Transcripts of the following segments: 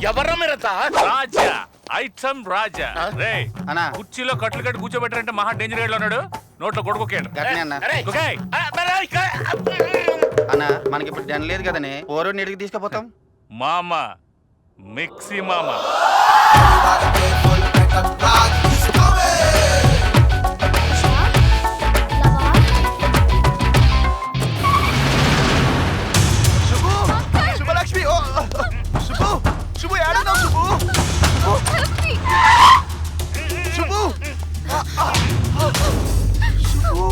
ఎవరా మీరంతా? రాజా ఐటమ్ రాజా రే అన్నా కుర్చీలో కట్లు కట్టి కూర్చోబెట్టారంటే మహా డేంజర్ గేడ్ లో ఉన్నాడు. నోట్లో కొడుకోకేడు. గట్నే అన్న అరే, ఓకే అన్న మనకి ఇప్పుడు డన్ లేదు కదనే ఓరో నీడికి తీసుకుపోతాం. మామ మిక్సీ మామ శుభలక్ష్మి శుభు శుభు ఏడన్నావు శుభు శుభు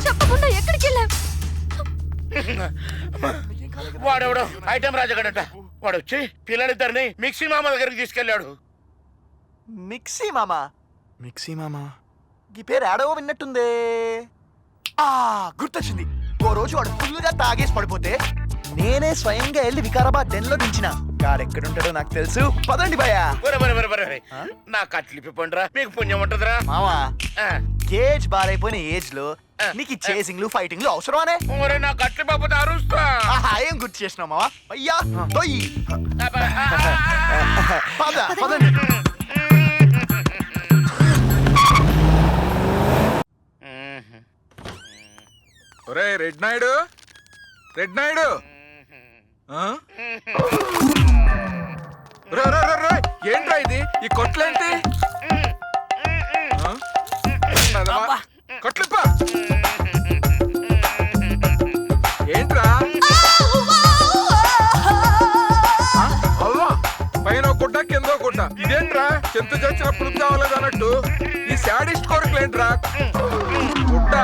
చెప్పకుండా ఎక్కడికి వెళ్ళావు? వాడెవడో ఐటమ్ రాజగడట. వాడు వచ్చి పిల్లలిద్దరిని మిక్సీ మామ దగ్గరికి తీసుకెళ్ళాడు. మిక్సీ మామా ఈ పేరు ఏడవో విన్నట్టుందే. గుర్తొచ్చింది. ఓ రోజు వాడు ఫుల్గా తాగేసి పడిపోతే నేనే స్వయంగా వెళ్ళి వికారాబాద్ డెన్ లో దించిన. గాడెక్కడుంటాడో నాకు తెలుసు. పదండి భయ్యా. నా కట్లిపి పండురా, మీకు పుణ్యం ఉంటదిరా. మామా ఆ, కేజ్ బారైపోయిన ఏజ్ లో నీకు చేసింగ్లు ఫైటింగ్లు అవసరమానే? ఒరే నా కట్లి బాబు అరుస్తా. ఏం గుర్తు చేసినావు మావా? అయ్యా తొయ్యి. పద. పదండి. ఒరే రెడ్ నాయుడు ఏంట్రా ఇది? ఈ కొట్లేంటి? కొట్లిప్ప ఏంట్రా? అవ్వా పైన గుడ్డ కింద గుడ్డ. ఇదేంట్రా చెంత చచ్చినప్పుడు కావాలేదు అన్నట్టు ఈ శాడిస్ట్ కోరికలేంట్రా? గుడ్డ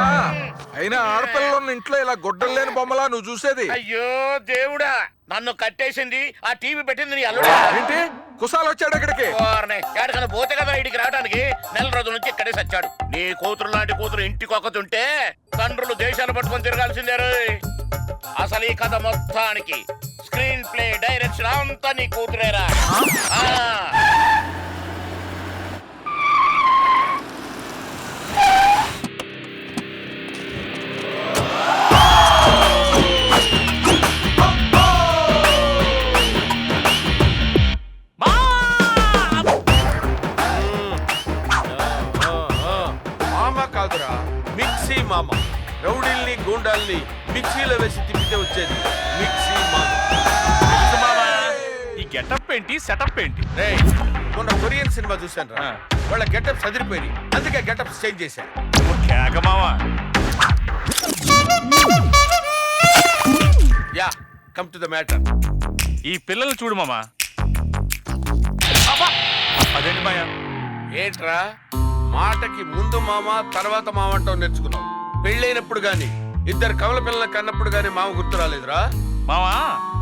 అయినా ఆడపిల్లలు ఇంట్లో ఇలా గుడ్డలు లేని బొమ్మలా నువ్వు చూసేది? అయ్యో దేవుడా, నన్ను కట్టేసింది ఆ టీవీ పెట్టింది నీ అల్లుడా. ఏంటి కుసాలు వచ్చాడు ఇక్కడికి? ఎక్కడికన్నా పోతే కదా ఇంటికి రావడానికి. నెల రోజుల నుంచి ఇక్కడే సచ్చాడు. నీ కూతురు లాంటి కూతురు ఇంటికి ఒకతుంటే తండ్రులు దేశాలు పట్టుకొని తిరగాల్సిందే రోయ్. అసలు ఈ కథ మొత్తానికి స్క్రీన్ ప్లే డైరెక్షన్ అంతా నీ కూతురేరా. మామ కాదురా మిక్సీ మామ. రౌడీల్ని గూండాల్ని మిక్సీలో వేసి తిప్పితే వచ్చేది మిక్సీ మామ. ఈ గెటప్ ఏంటి సెటప్ ఏంటి? రేయ్ మొన్న కొరియన్ సినిమా చూశాను రా. వాళ్ళ గెటప్ చదిరిపోయి అందుకే గెటప్ చేంజ్ చేశారు. కేక మామ. Yeah come to the matter. ఈ పిల్లల్ని చూడు మామ. అదేంటి మాయ? ఏంట్రా మాటకి ముందు మామ తర్వాత మామ అంటావు నేర్చుకున్నావు. పెళ్ళైనప్పుడు గాని ఇద్దరు కవల పిల్లల కన్నప్పుడు గాని మామ గుర్తు రాలేదురా? మామా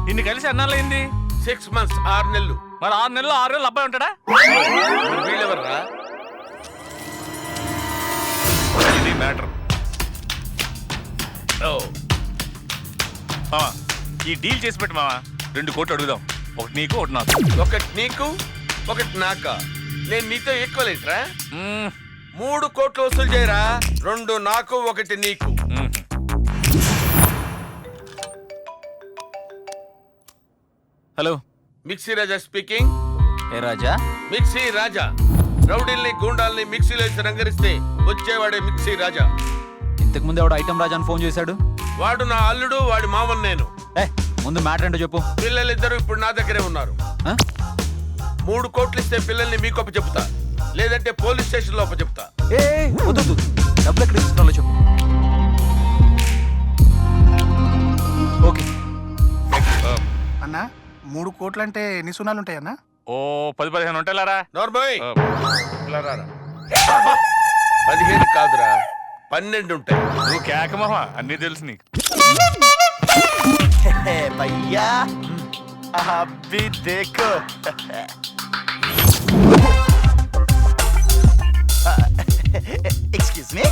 ఇన్ని కలిసి అన్నాళ్ళైంది? 6 months 6 నెలలు. మరి 6 నెలలు 6 రోజులు అబ్బాయి ఉంటాడా? వీళ్ళెవర్రా? ఇది మ్యాటర్. మామా ఈ డీల్ చేసి పెట్టు మామా. 2 కోట్లు అడుగుదాం. ఒకటి నీకు ఒకటి నాకు. ఒకటి నీకు ఒకటి నాకా? నేను నీతో ఈక్వల్ ఏంట్రా? 3 కోట్లు వసూలు చేయరా. 2 నాకు 1 నీకు. హలో మిక్సీ రాజా స్పీకింగ్. ఏ రాజా? మిక్సీ రాజా. రౌడీల్ని గూండాల్ని మిక్సీలో వేసి రంగరిస్తే వచ్చేవాడే మిక్సీ రాజా. ఇంతకు ముందు ఎవడు ఐటమ్ రాజా అని ఫోన్ చేశాడు? వాడు నా అల్లుడు, వాడి మామన్ నేను. ముందు మ్యాటర్ ఏంటో చెప్పు. పిల్లలిద్దరూ ఇప్పుడు నా దగ్గరే ఉన్నారు. 3 కోట్లు ఇస్తే పిల్లల్ని మీకు అప్పు చెప్తా, లేదంటే పోలీస్ స్టేషన్ లో అప్పు చెప్తా. వద్దు డబ్బులు ఎక్కడ ఇస్తున్నాలో చెప్పు. ఓకే అన్నా 3 కోట్లు అంటే ఎన్ని సున్నాలు ఉంటాయన్నా? ఓ 10-15 ఉంటాయిలారా. నార్మల్ 15 కాదురా 12 ఉంటాయి. నువ్వు కేక మామ, అన్నీ తెలుసు నీకు. భయ్యా అభి దేఖో. Excuse me.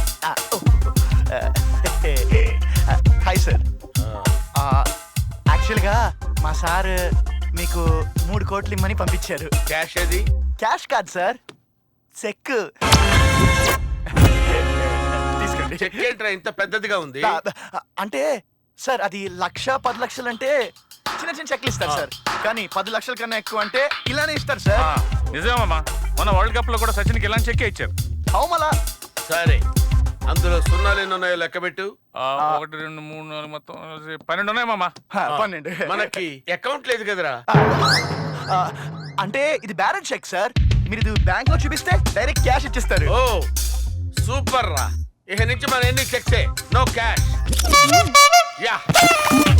Hi sir. యాక్చువల్గా మా సార్ మీకు 3 కోట్లు ఇమ్మని పంపించారు. క్యాష్ ఏది? క్యాష్ కాదు సార్, చెక్. తీసుకోండి. చెక్ ఏంట్రా ఇంత పెద్దదిగా ఉంది? అంటే సార్ అది 1,10,00,000 అంటే చిన్న చిన్న చెక్లు ఇస్తారు సార్. కానీ 10 లక్షల కన్నా ఎక్కువ అంటే ఇలానే ఇస్తారు సార్. నిజమే మామ, మన వరల్డ్ కప్ లో కూడా సచిన్కి ఇలాంటి చెక్కే ఇచ్చారు. అవుమలా సరే, అందులో సున్నాలు ఎన్ని ఉన్నాయో లెక్క పెట్టు. 1 2 3 4 మొత్తం 12 ఉన్నాయి మామ. 12. మనకి అకౌంట్ లేదు కదరా. అంటే ఇది బ్యాలెన్స్ చెక్ సార్. మీరు ఇది బ్యాంక్ లో చూపిస్తే డైరెక్ట్ క్యాష్ ఇచ్చేస్తారు. ఓ సూపర్ రా. ఇక నుంచి మన ఎన్ని చెక్సే, no cash. Yeah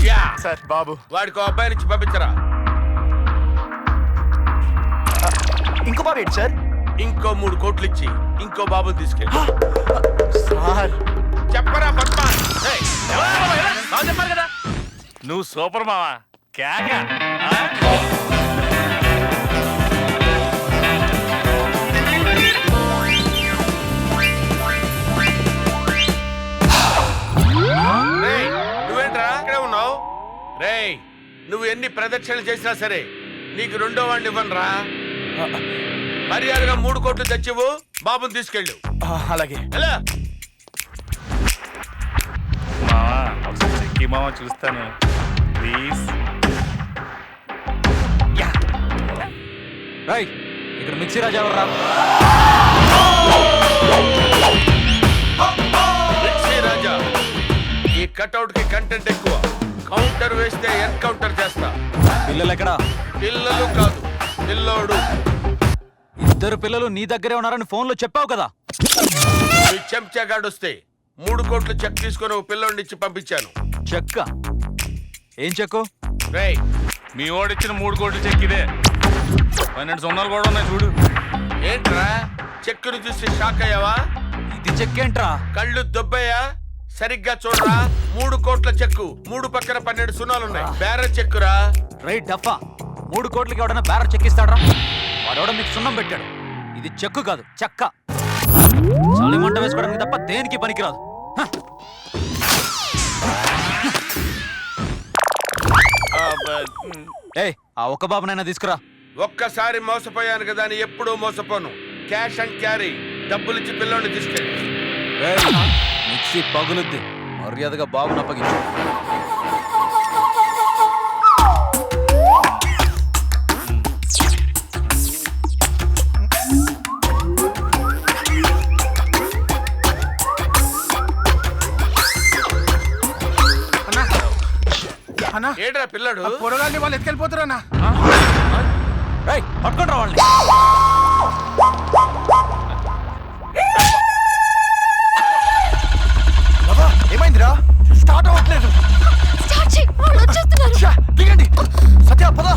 yeah sir బాబు వాడికి అబ్బాయి నుంచి పంపించరా. ఇంకో బాబు ఏంటి సార్? ఇంకో 3 కోట్లు ఇచ్చి ఇంకో బాబుని తీసుకెళ్ళి. సార్ చెప్పరా పద్మాన్. చెప్పారు కదా, నువ్వు సూపర్ మామ. కేక. రేయ్, నువ్వేంట్రా ఇక్కడే ఉన్నావు? రేయ్, నువ్వు ఎన్ని ప్రదక్షిణలు చేసినా సరే నీకు రెండో వాడిని ఇవ్వనురా. మర్యాదగా 3 కోట్లు తెచ్చివు, బాబుని తీసుకెళ్ళు. అలాగే. ఎలా? మామ ఒకసారి చెక్కి మామ చూస్తాను ప్లీజ్. రైట్, ఇక్కడ మిక్సీ రాజా ఎవర్రా? మిక్సీ రాజా, ఈ కట్అవుట్ కి కంటెంట్ ఎక్కువ. కౌంటర్ వేస్తే ఎన్కౌంటర్ చేస్తా. పిల్లలు ఎక్కడా? పిల్లలు కాదు, పిల్లోడు. ఇద్దరు పిల్లలు నీ దగ్గరే ఉన్నారని ఫోన్ లో చెప్పావు కదా. ఈ చెంచాగాడు వస్తే 3 కోట్లు చెక్ తీసుకొని ఒక పిల్లోడిని ఇచ్చి పంపించాను. చెక్క? ఏం చెక్కు? రేయ్, మీ ఓడిచ్చిన 3 కోట్లు చెక్ ఇదే. 12 సున్నాలు కూడా ఉన్నాయి చూడు. ఏంట్రా చెక్కును చూసి షాక్ అయ్యావా? ఇది చెక్కేంట్రా? కళ్ళు దొబ్బయ్యా? సరిగ్గా చూడరా. 3 కోట్ల చెక్కు, 3 పక్కన 12 సున్నాలున్నాయి. బేర చెక్కురా. రైట్ డఫా, 3 కోట్లకి ఎవడన్నా బ్యారర్ చెక్కిస్తాడ్రా? వాడెవడ మీకు సున్నం పెట్టాడు. ఇది చెక్కు కాదు, చెక్క. చలి మంట వేసుకోవడానికి తప్ప దేనికి పనికిరాదు. హ. ఏయ్, ఆ ఒక్క బాబునైనా తీసుకురా. ఒక్కసారి మోసపోయాను కదా అని ఎప్పుడూ మోసపోను. Cash and carry. డబ్బులిచ్చి పిల్లోడిని తీసుకెళ్ళి. ఏయ్, మిక్సీ పగులుద్ది. మర్యాదగా బాబుని అప్పగించు. అన్నా ఏడ్రా పిల్లాడు? పొరగాల్ని వాళ్ళు ఎత్తుకెళ్ళిపోతారన్నా. రేయ్, పట్టుకుంటారా వాళ్ళని? ఏమైందిరా? స్టార్ట్ అవ్వట్లేదు. స్టార్ట్ చెయ్, వాళ్ళు వచ్చేస్తున్నారు. ఛా, దిగండి. సత్య పద.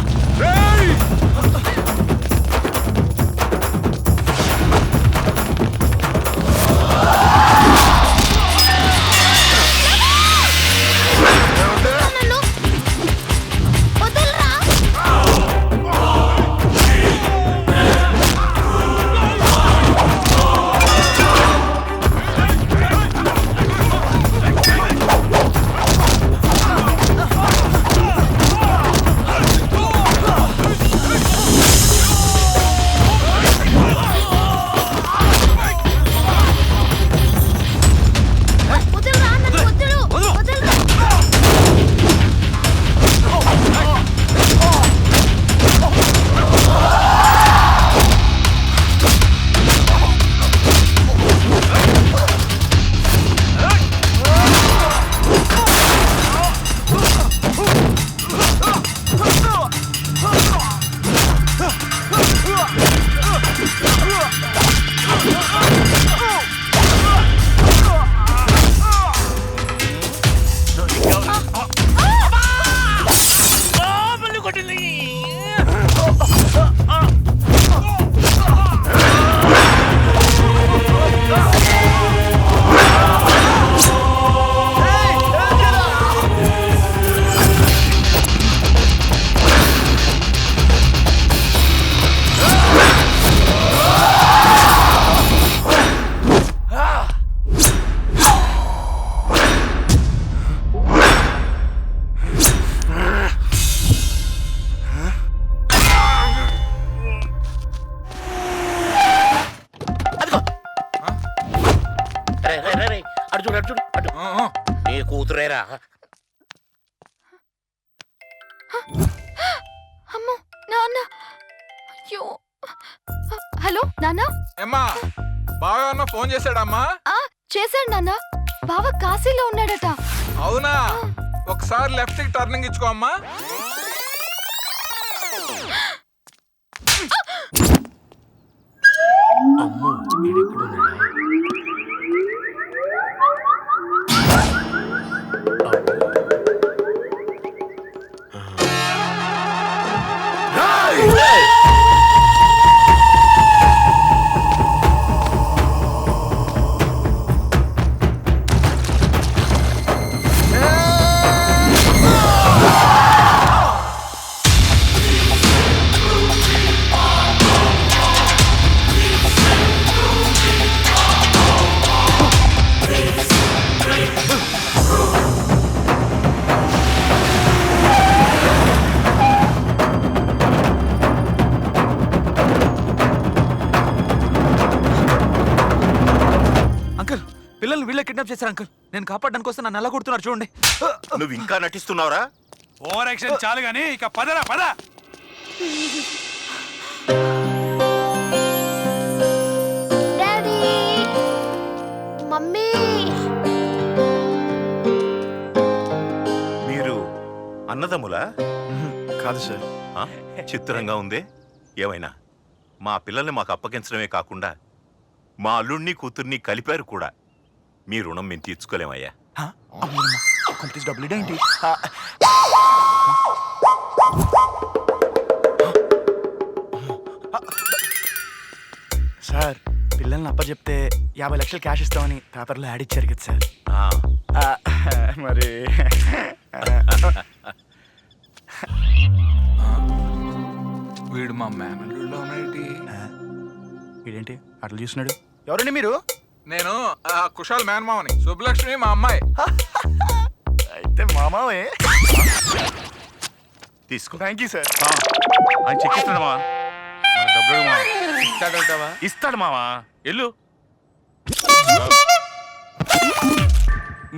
నన్ను వదలరా. వదలరా, నన్ను వదలు. వదలరా. అటు చూడు అటు చూడు అటు. నీ కూతురేరా. అయ్యో. హలో నాన్న. ఏమ్మా బాగా ఉన్న ఫోన్ చేశాడమ్మా? చేశాడు నాన్న. బావ కాశీలో ఉన్నాడట. అవునా? ఒకసారి లెఫ్ట్ కి టర్నింగ్ ఇచ్చుకో అమ్మా. అమ్మో ఈడెక్కడున్నాడా? అంకుల్ పిల్లల్ని వీళ్ళే కిడ్నాప్ చేశారు అంకుల్. నేను కాపాడడానికి వస్తే నన్ను ఎలా కొడుతున్నారు చూడండి. నువ్వు ఇంకా నటిస్తున్నావురా? ఓవర్ యాక్షన్ చాలు గానీ ఇక పదరా పద. Daddy, mummy. మీరు అన్నదమ్ములా? కాదు సార్. ఆ? చిత్రంగా ఉందే. ఏమైనా మా పిల్లల్ని మాకు అప్పగించడమే కాకుండా మా అల్లుడిని కూతుర్ని కలిపారు కూడా. మీ రుణం మేము తీర్చుకోలేమయ్యా. కంప్లీట్ డబ్బులు ఏంటి? సార్ పిల్లల్ని అప్పచెప్తే 50 లక్షలు క్యాష్ ఇస్తామని పేపర్లో యాడ్ ఇచ్చారు కదా సార్. ఆ, మరి వీడు మా మేనల్లుడిలో ఉన్నాడేంటి? ఇదేంటి అట్లా చూస్తున్నాడు? ఎవరండి మీరు? నేను కుషాల్ మేనమావని. శుభలక్ష్మి మా అమ్మాయి. అయితే మామావే. తీసుకో. Thank you sir. ఆయన చెక్ ఇస్తాడు మావా. మన డబ్బులు మావా. ఇస్తాడంటావా? ఇస్తాడు మావా. ఎల్లు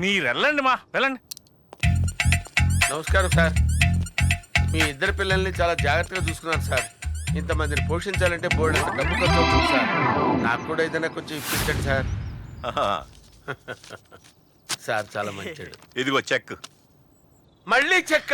మీరు వెళ్ళండి మా వెళ్ళండి. నమస్కారం సార్. మీ ఇద్దరు పిల్లల్ని చాలా జాగ్రత్తగా చూసుకున్నారు సార్. ఇంతమందిని పోషించాలంటే బోర్డు డబ్బు ఖర్చు అవుతుంది సార్. నాకు కూడా ఏదైనా కొంచెం ఇప్పించండి సార్. ఆహా. సార్ చాలా మంచిది. ఇదిగో చెక్. మళ్ళీ చెక్క.